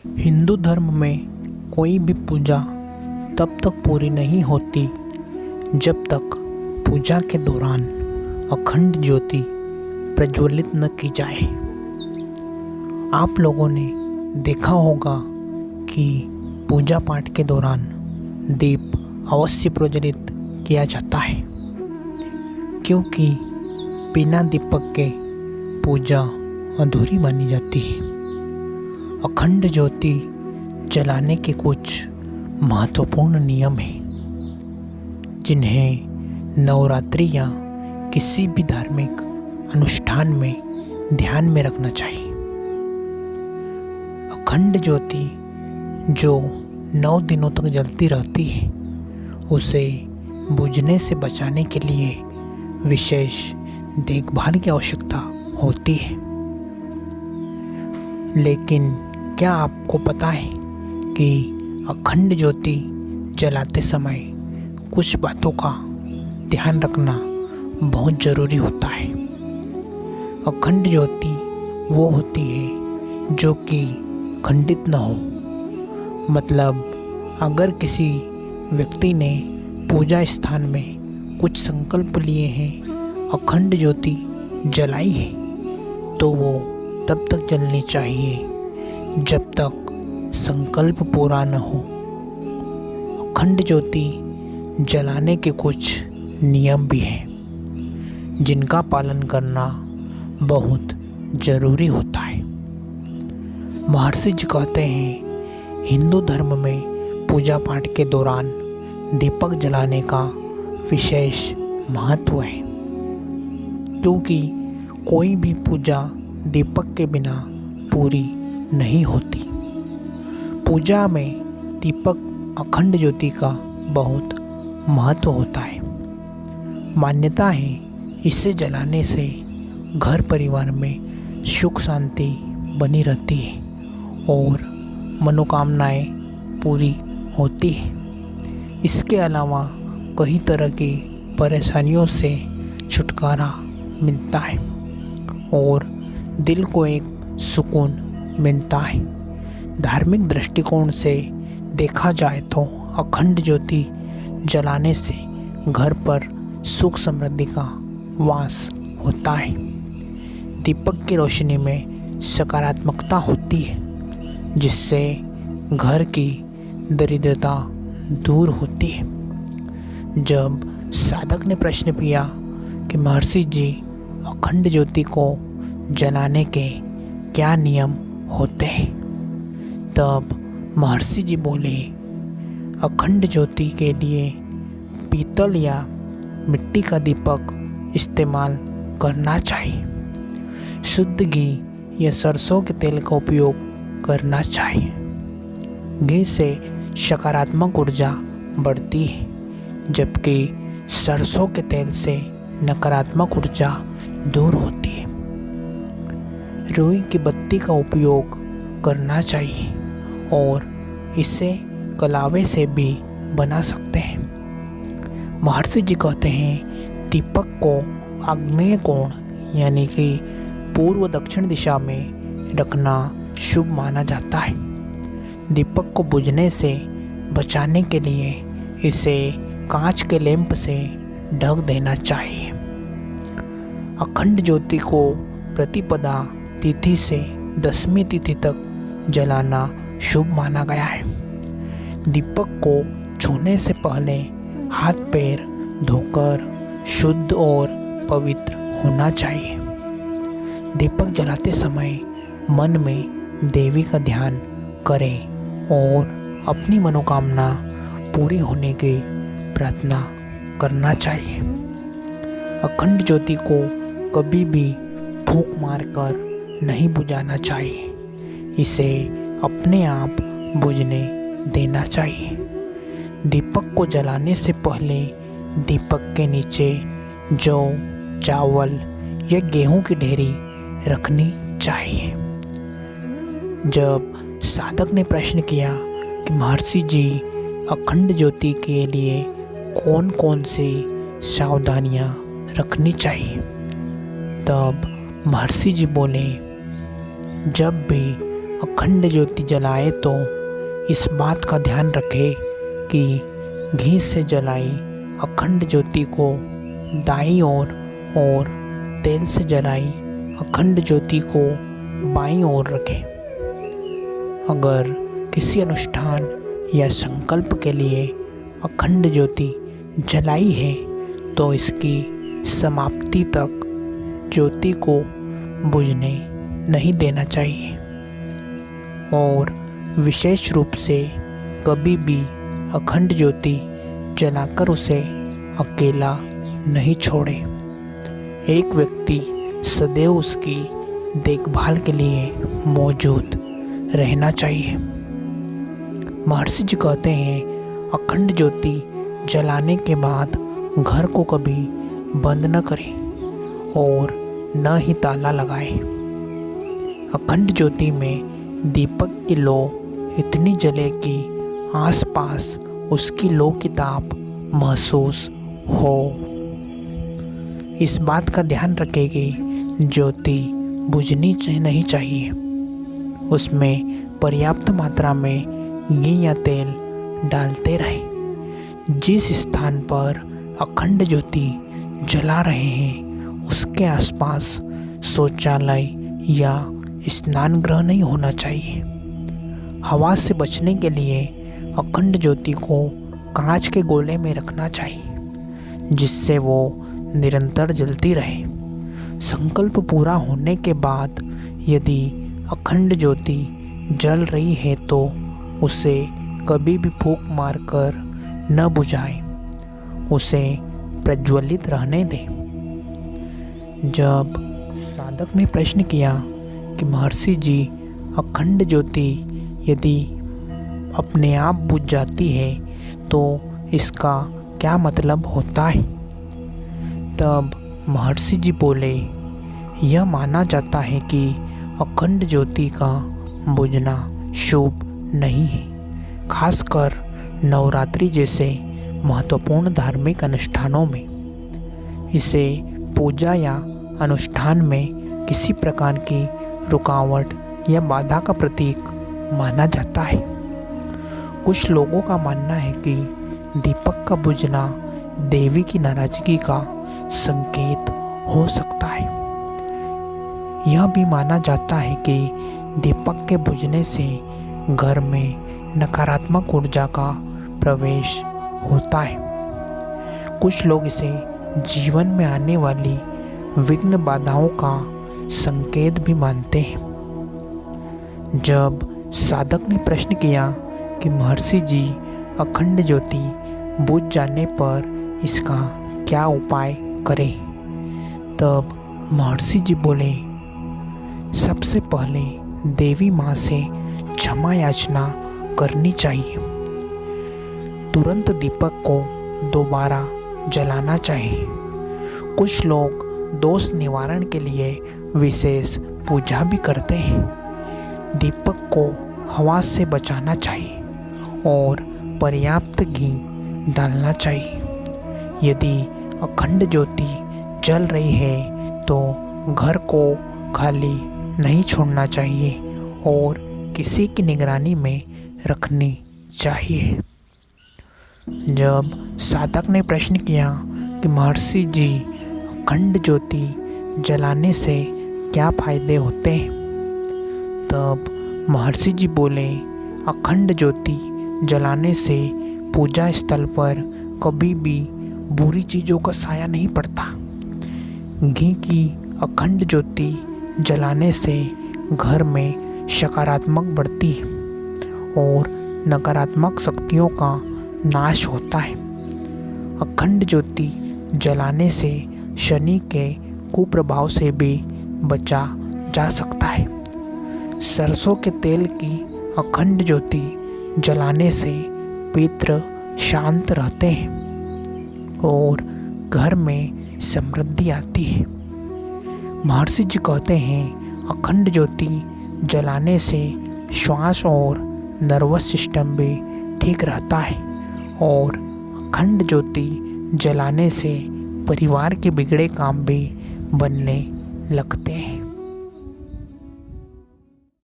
हिंदू धर्म में कोई भी पूजा तब तक पूरी नहीं होती जब तक पूजा के दौरान अखंड ज्योति प्रज्वलित न की जाए। आप लोगों ने देखा होगा कि पूजा पाठ के दौरान दीप अवश्य प्रज्वलित किया जाता है, क्योंकि बिना दीपक के पूजा अधूरी मानी जाती है। अखंड ज्योति जलाने के कुछ महत्वपूर्ण नियम हैं, जिन्हें नवरात्रि या किसी भी धार्मिक अनुष्ठान में ध्यान में रखना चाहिए। अखंड ज्योति जो 9 दिनों तक जलती रहती है, उसे बुझने से बचाने के लिए विशेष देखभाल की आवश्यकता होती है। लेकिन क्या आपको पता है कि अखंड ज्योति जलाते समय कुछ बातों का ध्यान रखना बहुत ज़रूरी होता है। अखंड ज्योति वो होती है जो कि खंडित न हो। मतलब अगर किसी व्यक्ति ने पूजा स्थान में कुछ संकल्प लिए हैं, अखंड ज्योति जलाई है, तो वो तब तक जलनी चाहिए जब तक संकल्प पूरा न हो। अखंड ज्योति जलाने के कुछ नियम भी हैं, जिनका पालन करना बहुत ज़रूरी होता है। महर्षि जी कहते हैं, हिंदू धर्म में पूजा पाठ के दौरान दीपक जलाने का विशेष महत्व है, क्योंकि कोई भी पूजा दीपक के बिना पूरी नहीं होती। पूजा में दीपक अखंड ज्योति का बहुत महत्व होता है। मान्यता है, इसे जलाने से घर परिवार में सुख शांति बनी रहती है और मनोकामनाएं पूरी होती है। इसके अलावा कई तरह की परेशानियों से छुटकारा मिलता है और दिल को एक सुकून मिलता है। धार्मिक दृष्टिकोण से देखा जाए तो अखंड ज्योति जलाने से घर पर सुख समृद्धि का वास होता है। दीपक की रोशनी में सकारात्मकता होती है, जिससे घर की दरिद्रता दूर होती है। जब साधक ने प्रश्न किया कि महर्षि जी, अखंड ज्योति को जलाने के क्या नियम होते हैं, तब महर्षि जी बोले, अखंड ज्योति के लिए पीतल या मिट्टी का दीपक इस्तेमाल करना चाहिए। शुद्ध घी या सरसों के तेल का उपयोग करना चाहिए। घी से सकारात्मक ऊर्जा बढ़ती है, जबकि सरसों के तेल से नकारात्मक ऊर्जा दूर होती है। रुई की बत्ती का उपयोग करना चाहिए और इसे कलावे से भी बना सकते हैं। महर्षि जी कहते हैं, दीपक को आग्नेय कोण यानी कि पूर्व दक्षिण दिशा में रखना शुभ माना जाता है। दीपक को बुझने से बचाने के लिए इसे कांच के लैंप से ढक देना चाहिए। अखंड ज्योति को प्रतिपदा तिथि से 10वीं तिथि तक जलाना शुभ माना गया है। दीपक को छूने से पहले हाथ पैर धोकर शुद्ध और पवित्र होना चाहिए। दीपक जलाते समय मन में देवी का ध्यान करें और अपनी मनोकामना पूरी होने की प्रार्थना करना चाहिए। अखंड ज्योति को कभी भी फूंक मारकर नहीं बुझाना चाहिए, इसे अपने आप बुझने देना चाहिए। दीपक को जलाने से पहले दीपक के नीचे जौ, चावल या गेहूं की ढेरी रखनी चाहिए। जब साधक ने प्रश्न किया कि महर्षि जी, अखंड ज्योति के लिए कौन कौन सी सावधानियां रखनी चाहिए, तब महर्षि जी बोले, जब भी अखंड ज्योति जलाए तो इस बात का ध्यान रखें कि घी से जलाई अखंड ज्योति को दाईं ओर और तेल से जलाई अखंड ज्योति को बाईं ओर रखें। अगर किसी अनुष्ठान या संकल्प के लिए अखंड ज्योति जलाई है तो इसकी समाप्ति तक ज्योति को बुझने नहीं देना चाहिए और विशेष रूप से कभी भी अखंड ज्योति जलाकर उसे अकेला नहीं छोड़े। एक व्यक्ति सदैव उसकी देखभाल के लिए मौजूद रहना चाहिए। महर्षि जी कहते हैं, अखंड ज्योति जलाने के बाद घर को कभी बंद न करें और न ही ताला लगाए। अखंड ज्योति में दीपक की लौ इतनी जले कि आसपास उसकी लौ की ताप महसूस हो। इस बात का ध्यान रखें कि ज्योति बुझनी नहीं चाहिए। उसमें पर्याप्त मात्रा में घी या तेल डालते रहें। जिस स्थान पर अखंड ज्योति जला रहे हैं उसके आसपास शौचालय या स्नान गृह नहीं होना चाहिए। हवा से बचने के लिए अखंड ज्योति को कांच के गोले में रखना चाहिए जिससे वो निरंतर जलती रहे। संकल्प पूरा होने के बाद यदि अखंड ज्योति जल रही है तो उसे कभी भी फूंक मारकर न बुझाएं, उसे प्रज्वलित रहने दें। जब साधक ने प्रश्न किया कि महर्षि जी, अखंड ज्योति यदि अपने आप बुझ जाती है तो इसका क्या मतलब होता है? तब महर्षि जी बोले, यह माना जाता है कि अखंड ज्योति का बुझना शुभ नहीं है। खासकर नवरात्रि जैसे महत्वपूर्ण धार्मिक अनुष्ठानों में इसे पूजा या अनुष्ठान में किसी प्रकार की रुकावट या बाधा का प्रतीक माना जाता है। कुछ लोगों का मानना है कि दीपक का बुझना देवी की नाराजगी का संकेत हो सकता है। यह भी माना जाता है कि दीपक के बुझने से घर में नकारात्मक ऊर्जा का प्रवेश होता है। कुछ लोग इसे जीवन में आने वाली विघ्न बाधाओं का संकेत भी मानते हैं। जब साधक ने प्रश्न किया कि महर्षि जी, अखंड ज्योति बुझ जाने पर इसका क्या उपाय करें, तब महर्षि जी बोले, सबसे पहले देवी माँ से क्षमा याचना करनी चाहिए। तुरंत दीपक को दोबारा जलाना चाहिए। कुछ लोग दोष निवारण के लिए विशेष पूजा भी करते हैं। दीपक को हवा से बचाना चाहिए और पर्याप्त घी डालना चाहिए। यदि अखंड ज्योति जल रही है तो घर को खाली नहीं छोड़ना चाहिए और किसी की निगरानी में रखनी चाहिए। जब साधक ने प्रश्न किया कि महर्षि जी, अखंड ज्योति जलाने से क्या फायदे होते हैं, तब महर्षि जी बोले, अखंड ज्योति जलाने से पूजा स्थल पर कभी भी बुरी चीज़ों का साया नहीं पड़ता। घी की अखंड ज्योति जलाने से घर में सकारात्मक बढ़ती है और नकारात्मक शक्तियों का नाश होता है। अखंड ज्योति जलाने से शनि के कुप्रभाव से भी बचा जा सकता है। सरसों के तेल की अखंड ज्योति जलाने से पितृ शांत रहते हैं और घर में समृद्धि आती है। महर्षि जी कहते हैं, अखंड ज्योति जलाने से श्वास और नर्वस सिस्टम भी ठीक रहता है और अखंड ज्योति जलाने से परिवार के बिगड़े काम भी बनने लगते हैं।